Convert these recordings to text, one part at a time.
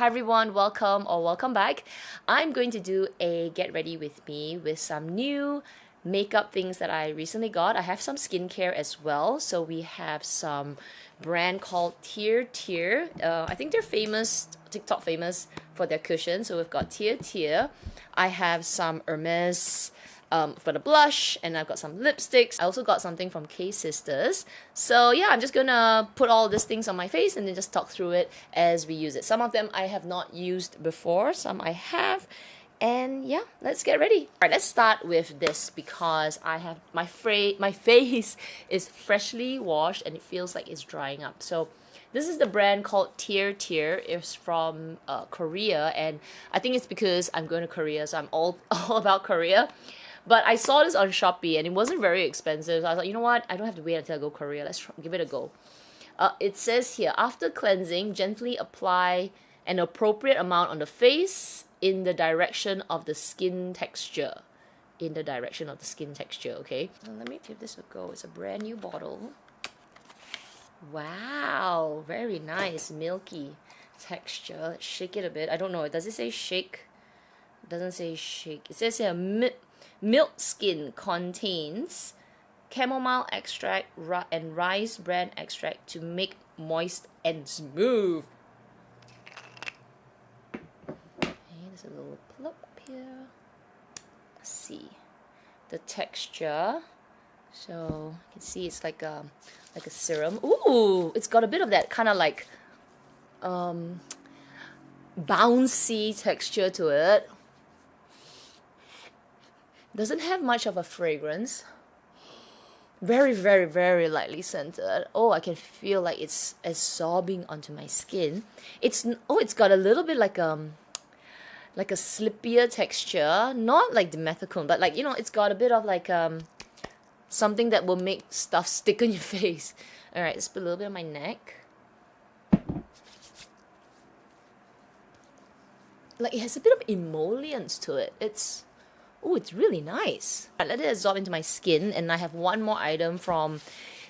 Hi everyone, welcome or welcome back. I'm going to do a get ready with me with some new makeup things that I recently got. I have some skincare as well. So we have some brand called TirTir. I think they're famous, TikTok famous for their cushions. So we've got TirTir. I have some Hermes for the blush, and I've got some lipsticks. I also got something from K-Sisters. So yeah, I'm just gonna put all these things on my face and then just talk through it as we use it. Some of them I have not used before, some I have. And yeah, let's get ready. All right, let's start with this because I have my face is freshly washed and it feels like it's drying up. So this is the brand called TirTir. It's from Korea, and I think it's because I'm going to Korea, so I'm all about Korea. But I saw this on Shopee and it wasn't very expensive. So I was like, you know what? I don't have to wait until I go Korea. Let's give it a go. It says here, after cleansing, gently apply an appropriate amount on the face in the direction of the skin texture. In the direction of the skin texture, okay? So let me give this a go. It's a brand new bottle. Wow, very nice, milky texture. Let's shake it a bit. I don't know. Does it say shake? It doesn't say shake. It says here, milk skin contains chamomile extract and rice bran extract to make moist and smooth. Okay, there's a little plop here. Let's see the texture. So you can see it's like a serum. Ooh, it's got a bit of that kind of like bouncy texture to it. Doesn't have much of a fragrance. Very, very, very lightly scented. Oh, I can feel like it's absorbing onto my skin. It's got a little bit like a slippier texture. Not like dimethicone, but like, you know, it's got a bit of like something that will make stuff stick on your face. All right, let's put a little bit on my neck. Like, it has a bit of emollients to it. It's really nice. I let it absorb into my skin, and I have one more item from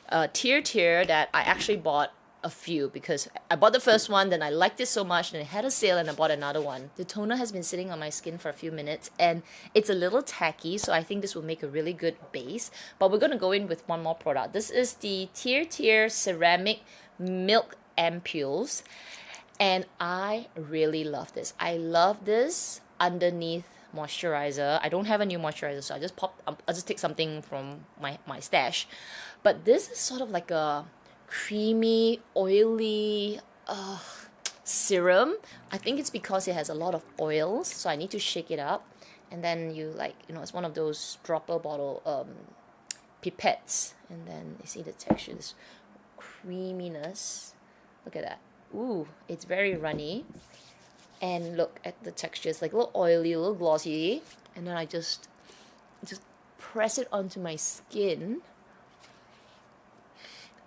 TirTir that I actually bought a few because I bought the first one, then I liked it so much, and it had a sale, and I bought another one. The toner has been sitting on my skin for a few minutes, and it's a little tacky, so I think this will make a really good base. But we're gonna go in with one more product. This is the TirTir Ceramic Milk Ampules, and I really love this. I love this underneath moisturizer. I don't have a new moisturizer, so I'll just take something from my stash. But this is sort of like a creamy, oily serum. I think it's because it has a lot of oils, so I need to shake it up. And then you it's one of those dropper bottle pipettes. And then you see the texture, this creaminess. Look at that. Ooh, it's very runny. And look at the texture. It's like a little oily, a little glossy. And then I just press it onto my skin.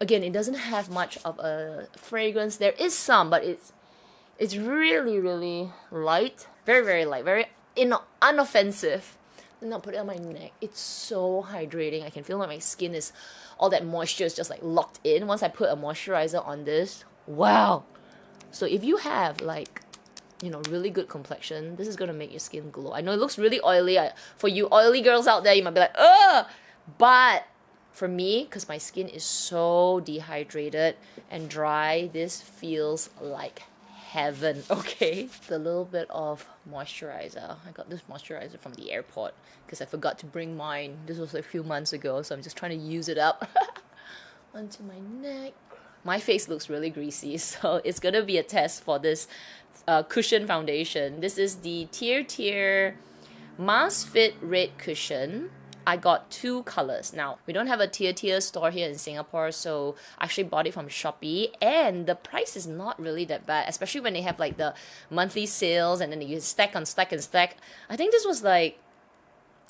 Again, it doesn't have much of a fragrance. There is some, but it's really, really light. Very, very light. Very unoffensive. And I'll put it on my neck. It's so hydrating. I can feel like my skin is, all that moisture is just like locked in. Once I put a moisturizer on this, wow. So if you have like, really good complexion, this is gonna make your skin glow. I know it looks really oily. For you oily girls out there, you might be like, ugh! But for me, because my skin is so dehydrated and dry, this feels like heaven, okay? The little bit of moisturizer. I got this moisturizer from the airport because I forgot to bring mine. This was like a few months ago, so I'm just trying to use it up onto my neck. My face looks really greasy, so it's gonna be a test for this cushion foundation. This is the TirTir Mask Fit Red Cushion. I got two colors. Now, we don't have a TirTir store here in Singapore, so I actually bought it from Shopee, and the price is not really that bad, especially when they have like the monthly sales and then you stack on stack and stack. I think this was like,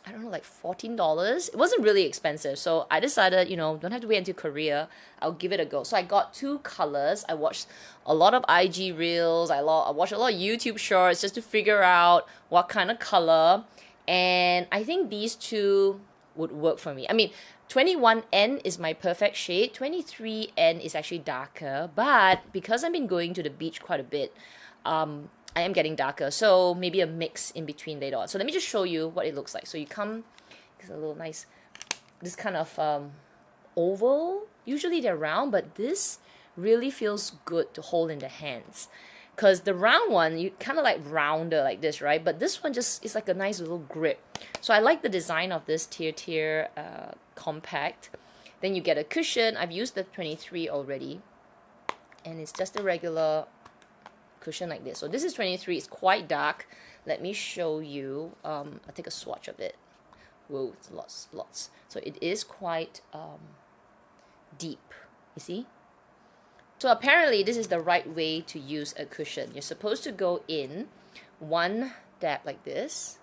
I don't know, like $14. It wasn't really expensive, so I decided, don't have to wait until Korea. I'll give it a go. So I got two colors. I watched a lot of IG reels. I watched a lot of YouTube shorts just to figure out what kind of color. And I think these two would work for me. I mean, 21N is my perfect shade. 23N is actually darker. But because I've been going to the beach quite a bit, I am getting darker, so maybe a mix in between later on. So let me just show you what it looks like. So you come, it's a little nice, this kind of oval. Usually they're round, but this really feels good to hold in the hands. Because the round one, you kind of like rounder like this, right? But this one just is like a nice little grip. So I like the design of this TirTir compact. Then you get a cushion. I've used the 23 already. And it's just a regular cushion like this. So this is 23. It's quite dark. Let me show you. I'll take a swatch of it. Whoa, it's lots. So it is quite deep. You see? So apparently this is the right way to use a cushion. You're supposed to go in one dab like this,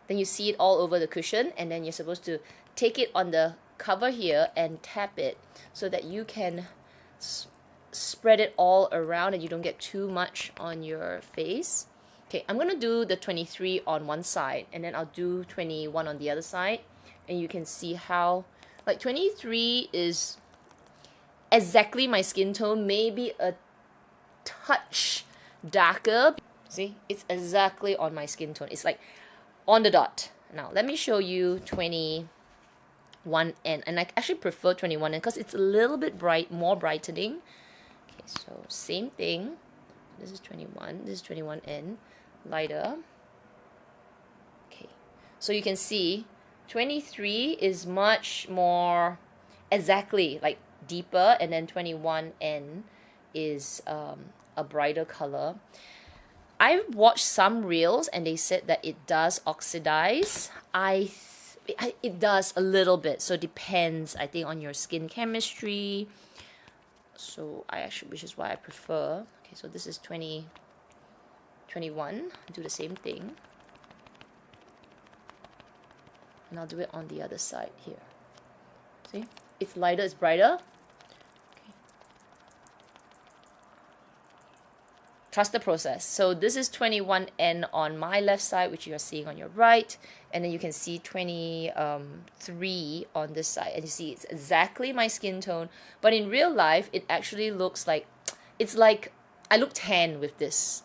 then you see it all over the cushion, and then you're supposed to take it on the cover here and tap it so that you can spread it all around and you don't get too much on your face. Okay, I'm gonna do the 23 on one side and then I'll do 21 on the other side, and you can see how like 23 is exactly my skin tone, maybe a touch darker. See, it's exactly on my skin tone. It's like on the dot. Now let me show you 21N, and I actually prefer 21N because it's a little bit more brightening. Okay, so same thing. This is 21. This is 21N, lighter. Okay, so you can see 23 is much more exactly like deeper, and then 21N is a brighter color. I watched some reels and they said that it does oxidize. It does a little bit, so it depends, I think, on your skin chemistry. So which is why I prefer. Okay, so this is 21. Do the same thing, and I'll do it on the other side here. See, it's lighter, it's brighter. Trust the process. So this is 21N on my left side, which you are seeing on your right, and then you can see 23 on this side, and you see it's exactly my skin tone, but in real life it actually looks like, it's like I look tan with this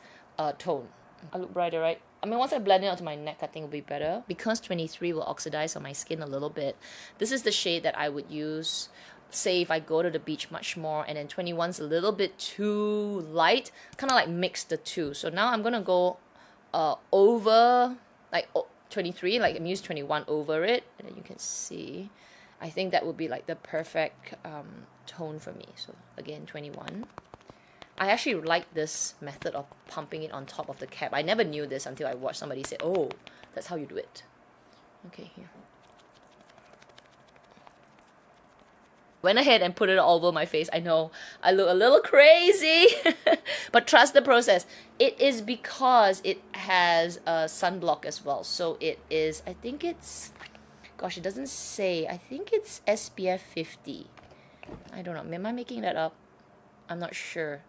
tone. I look brighter, right? I mean, once I blend it onto my neck, I think it'll be better. Because 23 will oxidize on my skin a little bit, this is the shade that I would use, say if I go to the beach much more, and then 21's a little bit too light, kind of like mix the two. So now I'm gonna go over like 23, like I'm used 21 over it, and then you can see, I think that would be like the perfect tone for me. So again, 21. I actually like this method of pumping it on top of the cap. I never knew this until I watched somebody say, oh, that's how you do it. Okay, here. Went ahead and put it all over my face. I know I look a little crazy, but trust the process. It is because it has a sunblock as well. So it is, I think it's, gosh, it doesn't say. I think it's SPF 50. I don't know. Am I making that up? I'm not sure.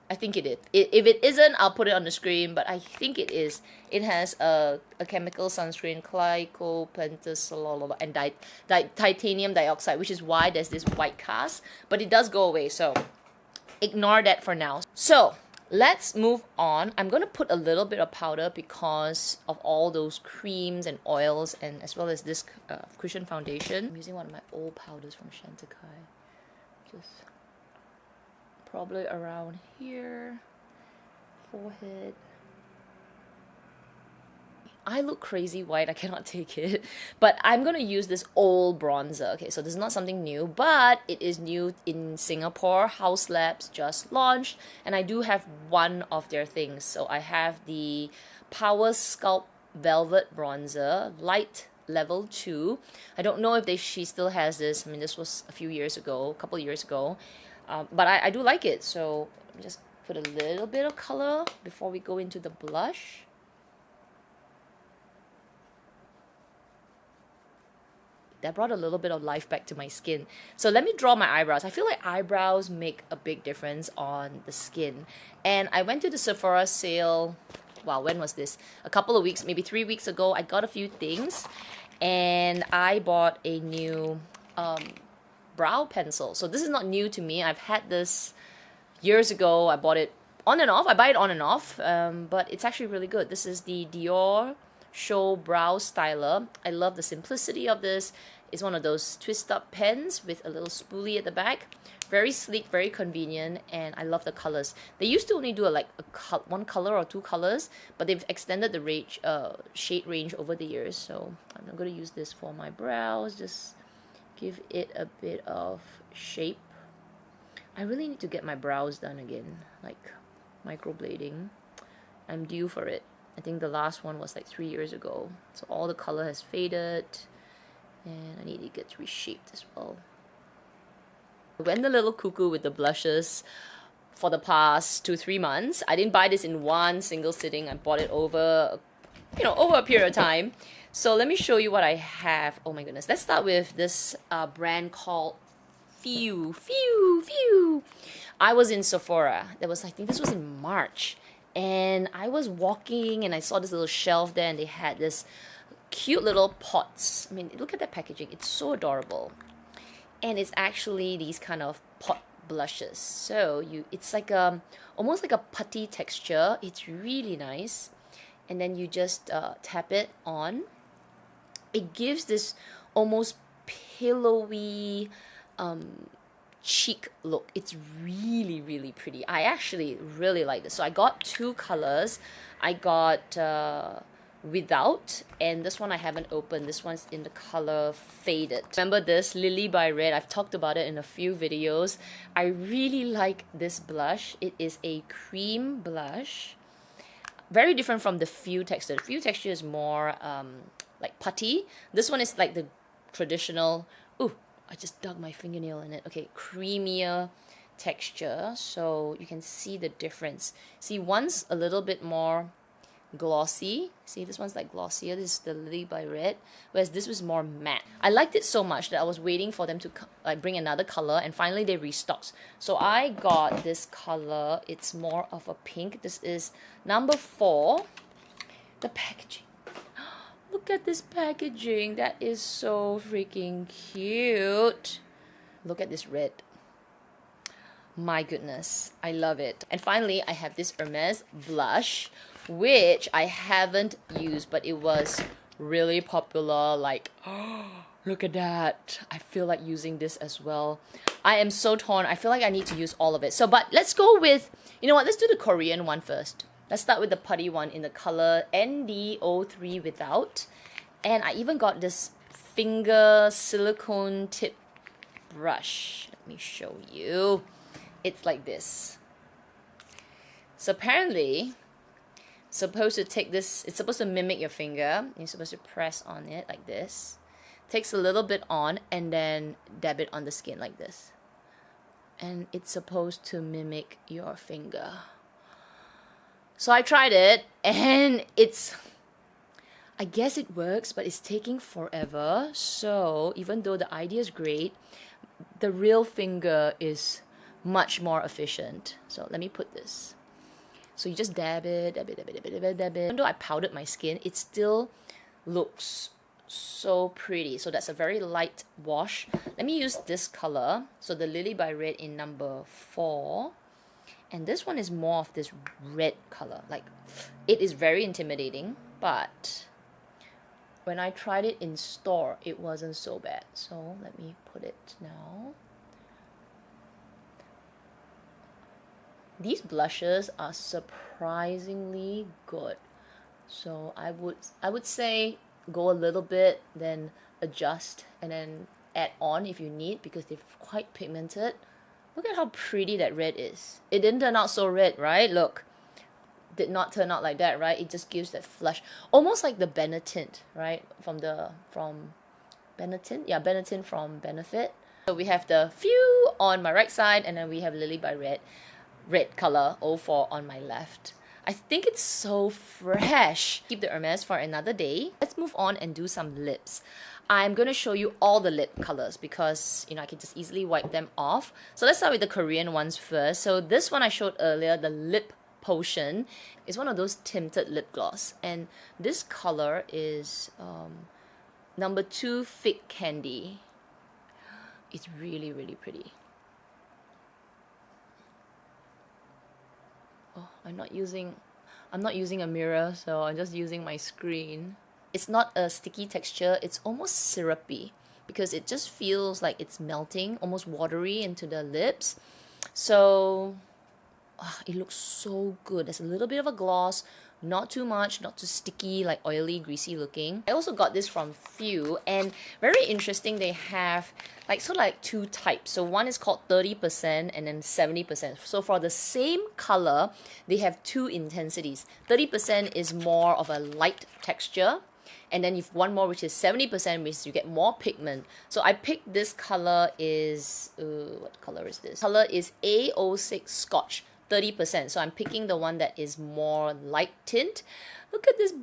I think it is. If it isn't, I'll put it on the screen, but I think it is. It has a chemical sunscreen, glycopentosol, and titanium dioxide, which is why there's this white cast, but it does go away, so ignore that for now. So let's move on. I'm going to put a little bit of powder because of all those creams and oils, and as well as this cushion foundation. I'm using one of my old powders from Chantecaille. Just probably around here, forehead. I look crazy white, I cannot take it, but I'm gonna use this old bronzer. Okay, so this is not something new, but it is new in Singapore. House Labs just launched, and I do have one of their things. So I have the Power Sculpt Velvet Bronzer, light level 2. I don't know if she still has this. I mean, this was a couple years ago. But I do like it, so let me just put a little bit of color before we go into the blush. That brought a little bit of life back to my skin. So let me draw my eyebrows. I feel like eyebrows make a big difference on the skin. And I went to the Sephora sale, wow, when was this? A couple of weeks, maybe 3 weeks ago. I got a few things, and I bought a new brow pencil. So this is not new to me. I've had this years ago. I bought it on and off. I buy it on and off, but it's actually really good. This is the Dior Show Brow Styler. I love the simplicity of this. It's one of those twist up pens with a little spoolie at the back. Very sleek, very convenient, and I love the colors. They used to only do one color or two colors, but they've extended the range, shade range over the years. So I'm going to use this for my brows, just give it a bit of shape. I really need to get my brows done again, like microblading. I'm due for it. I think the last one was like 3 years ago. So all the color has faded, and I need to get reshaped as well. I went a little cuckoo with the blushes for the past 2-3 months. I didn't buy this in one single sitting. I bought it over, over a period of time. So let me show you what I have. Oh my goodness. Let's start with this brand called fwee. I was in Sephora. I think this was in March. And I was walking and I saw this little shelf there, and they had this cute little pots. I mean, look at that packaging. It's so adorable. And it's actually these kind of pot blushes. So it's like almost like a putty texture. It's really nice. And then you just tap it on. It gives this almost pillowy cheek look. It's really, really pretty. I actually really like this. So I got 2 colors. I got without, and this one I haven't opened. This one's in the color Faded. Remember this Lily by Red? I've talked about it in a few videos. I really like this blush. It is a cream blush, very different from the fwee texture. The fwee texture is more like putty. This one is like the traditional, ooh, I just dug my fingernail in it. Okay, creamier texture. So you can see the difference. See, one's a little bit more glossy. See, this one's like glossier. This is the Lily by Red, whereas this was more matte. I liked it so much that I was waiting for them to like bring another color, and finally they restocked. So I got this color. It's more of a pink. This is number 4. The packaging. Look at this packaging. That is so freaking cute. Look at this red. My goodness, I love it. And finally, I have this Hermes blush, which I haven't used, but it was really popular. Like, oh, look at that. I feel like using this as well. I am so torn. I feel like I need to use all of it. So, but let's go with, you know what, let's do the Korean one first. Let's start with the putty one in the color ND03 without. And I even got this finger silicone tip brush. Let me show you. It's like this. So apparently, supposed to take this, it's supposed to mimic your finger. You're supposed to press on it like this. Takes a little bit on and then dab it on the skin like this. And it's supposed to mimic your finger. So I tried it, and I guess it works, but it's taking forever. So even though the idea is great, the real finger is much more efficient. So let me put this. So you just dab it, dab it, dab it, dab it, dab it, dab it. Even though I powdered my skin, it still looks so pretty. So that's a very light wash. Let me use this color. So the Lily by Red in number 4. And this one is more of this red color. Like, it is very intimidating, but when I tried it in store, it wasn't so bad. So let me put it now. These blushes are surprisingly good. So I would say go a little bit, then adjust, and then add on if you need, because they're quite pigmented. Look at how pretty that red is. It didn't turn out so red, right? Look. Did not turn out like that, right? It just gives that flush. Almost like the Benetint, right? From Benetint? Yeah, Benetint from Benefit. So we have the fwee on my right side, and then we have Lily by red color 04 on my left. I think it's so fresh. Keep the Hermes for another day. Let's move on and do some lips. I'm going to show you all the lip colors because, I can just easily wipe them off. So let's start with the Korean ones first. So this one I showed earlier, the Lip Potion, is one of those tinted lip gloss. And this color is number 2 Fig Candy. It's really, really pretty. Oh, I'm not using a mirror, so I'm just using my screen. It's not a sticky texture, it's almost syrupy because it just feels like it's melting, almost watery into the lips. So it looks so good. There's a little bit of a gloss, not too much, not too sticky, like oily, greasy looking. I also got this from fwee, and very interesting, they have like sort of like two types. So one is called 30% and then 70%. So for the same color, they have two intensities. 30% is more of a light texture, and then you've one more which is 70%, which you get more pigment. So I picked this color is, what color is this? Color is A06 Scotch, 30%. So I'm picking the one that is more light tint. Look at this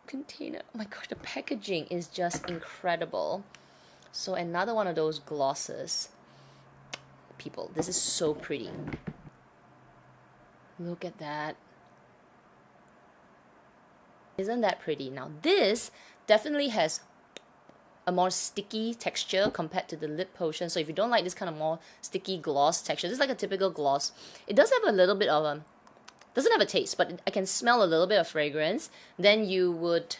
container. Oh my gosh, the packaging is just incredible. So another one of those glosses. People, this is so pretty. Look at that. Isn't that pretty? Now this definitely has a more sticky texture compared to the lip potion. So if you don't like this kind of more sticky gloss texture, this is like a typical gloss. It does have a little bit of a, doesn't have a taste, but I can smell a little bit of fragrance. Then you would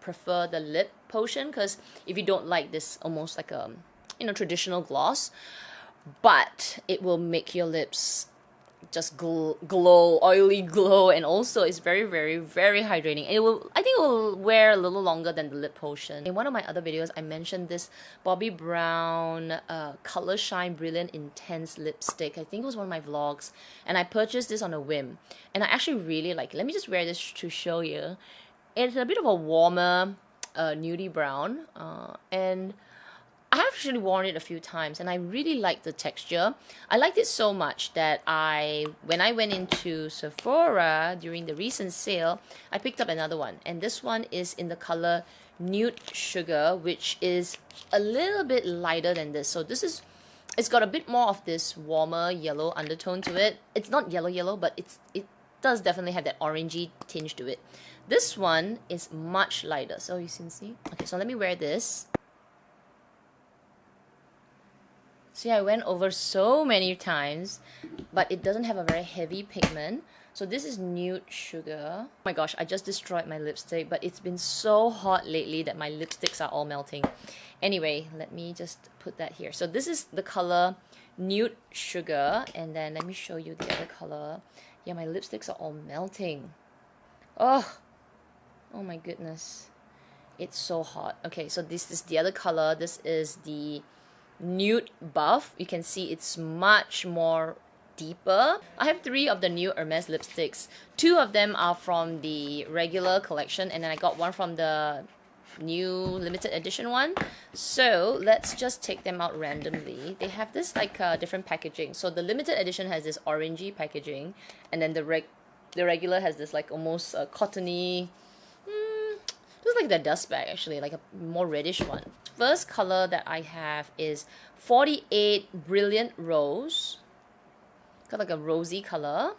prefer the lip potion, because if you don't like this almost like a, you know, traditional gloss, but it will make your lips just glow, oily glow, and also it's very, very, very hydrating. It will, I think it will wear a little longer than the lip potion. In one of my other videos, I mentioned this Bobbi Brown Color Shine Brilliant Intense Lipstick. I think it was one of my vlogs, and I purchased this on a whim, and I actually really like it. Let me just wear this to show you. It's a bit of a warmer nudie brown, and I have actually worn it a few times, and I really like the texture. I liked it so much that when I went into Sephora during the recent sale, I picked up another one. And this one is in the color Nude Sugar, which is a little bit lighter than this. So this is, it's got a bit more of this warmer yellow undertone to it. It's not yellow, but it does definitely have that orangey tinge to it. This one is much lighter, so you can see. Okay, so let me wear this. See, I went over so many times, but it doesn't have a very heavy pigment. So this is Nude Sugar. Oh my gosh, I just destroyed my lipstick, but it's been so hot lately that my lipsticks are all melting. Anyway, let me just put that here. So this is the color Nude Sugar, and then let me show you the other color. Yeah, my lipsticks are all melting. Oh my goodness. It's so hot. Okay, so this is the other color. This is the Nude Buff. You can see it's much more deeper. I have 3 of the new Hermes lipsticks. 2 of them are from the regular collection, and then I got one from the new limited edition one. So let's just take them out randomly. They have this like different packaging. So the limited edition has this orangey packaging, and then the regular has this like almost cottony, just like the dust bag actually, like a more reddish one. First color that I have is 48 Brilliant Rose. Got like a rosy color.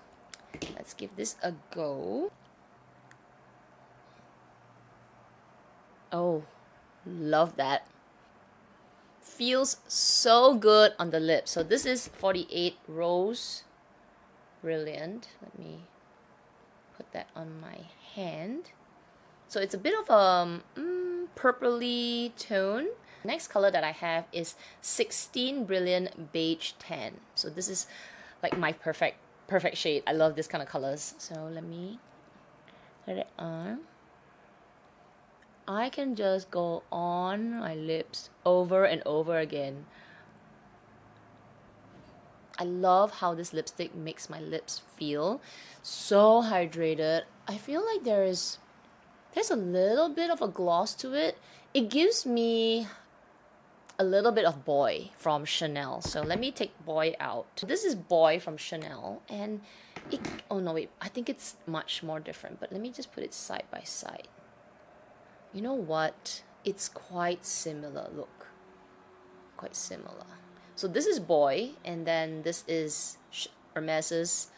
Let's give this a go. Oh, love that. Feels so good on the lips. So this is 48 Rose Brilliant. Let me put that on my hand. So it's a bit of a purpley tone. Next color that I have is 16 Brilliant Beige Tan. So this is like my perfect shade. I love this kind of colors. So let me put it on. I can just go on my lips over and over again. I love how this lipstick makes my lips feel so hydrated. I feel like there's a little bit of a gloss to it. It gives me a little bit of Boy from Chanel. So let me take Boy out. This is Boy from Chanel, and it, oh no wait, I think it's much more different, but let me just put it side by side. You know what? It's quite similar, look. Quite similar. So this is Boy, and then this is Hermes's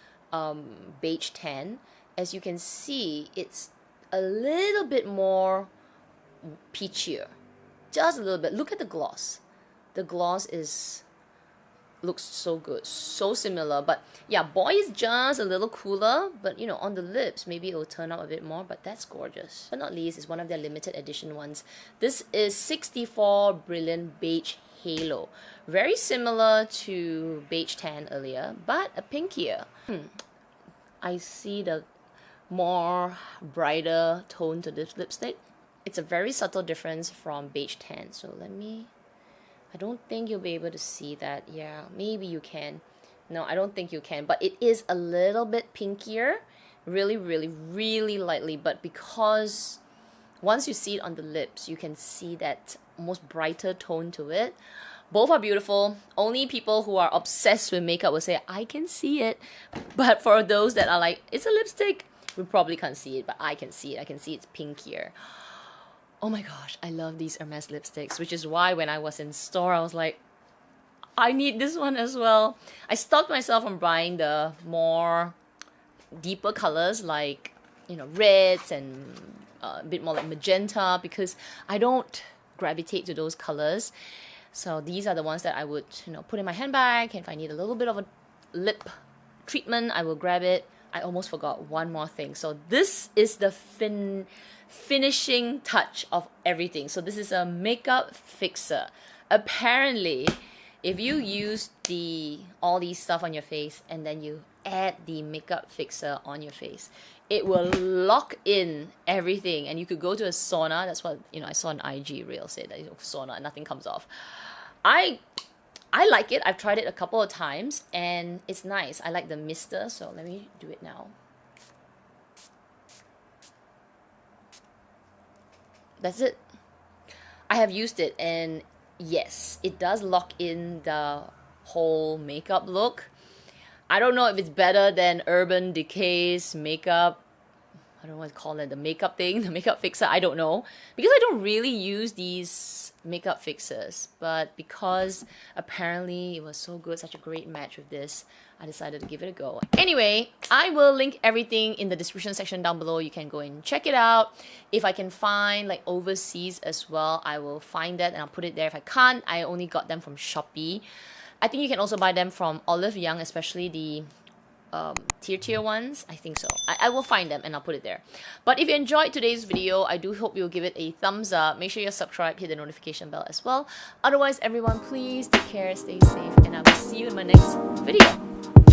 Beige Tan. As you can see, it's a little bit more peachier. Just a little bit. Look at the gloss. The gloss is looks so good, so similar. But yeah, boy is just a little cooler, but you know, on the lips maybe it will turn out a bit more, but that's gorgeous. But not least is one of their limited edition ones. This is 64 Brilliant Beige Halo, very similar to Beige Tan earlier, but a pinkier. I see the more brighter tone to this lipstick. It's a very subtle difference from Beige Tan, so I don't think you'll be able to see that. Yeah, maybe you can. No, I don't think you can, but it is a little bit pinkier, really, really, really lightly, but because once you see it on the lips, you can see that almost brighter tone to it. Both are beautiful. Only people who are obsessed with makeup will say, I can see it. But for those that are like, it's a lipstick, we probably can't see it, but I can see it. I can see it's pinkier. Oh my gosh, I love these Hermes lipsticks, which is why when I was in store, I was like, I need this one as well. I stopped myself from buying the more deeper colors like, you know, reds and a bit more like magenta, because I don't gravitate to those colors. So these are the ones that I would, you know, put in my handbag. If I need a little bit of a lip treatment, I will grab it. I almost forgot one more thing. So this is the finishing touch of everything. So this is a makeup fixer. Apparently, if you use all these stuff on your face and then you add the makeup fixer on your face, it will lock in everything, and you could go to a sauna. That's what, you know, I saw an IG reel say that, you know, sauna and nothing comes off. I like it. I've tried it a couple of times and it's nice. I like the mister, so let me do it now. That's it. I have used it and yes, it does lock in the whole makeup look. I don't know if it's better than Urban Decay's makeup, I don't know what to call it, the makeup thing, the makeup fixer, I don't know. Because I don't really use these makeup fixers, but because apparently it was so good, such a great match with this, I decided to give it a go. Anyway, I will link everything in the description section down below. You can go and check it out. If I can find like overseas as well, I will find that and I'll put it there. If I can't, I only got them from Shopee. I think you can also buy them from Olive Young, especially the TirTir ones. I think so. I will find them and I'll put it there. But if you enjoyed today's video, I do hope you'll give it a thumbs up. Make sure you're subscribed, hit the notification bell as well. Otherwise, everyone, please take care, stay safe, and I will see you in my next video.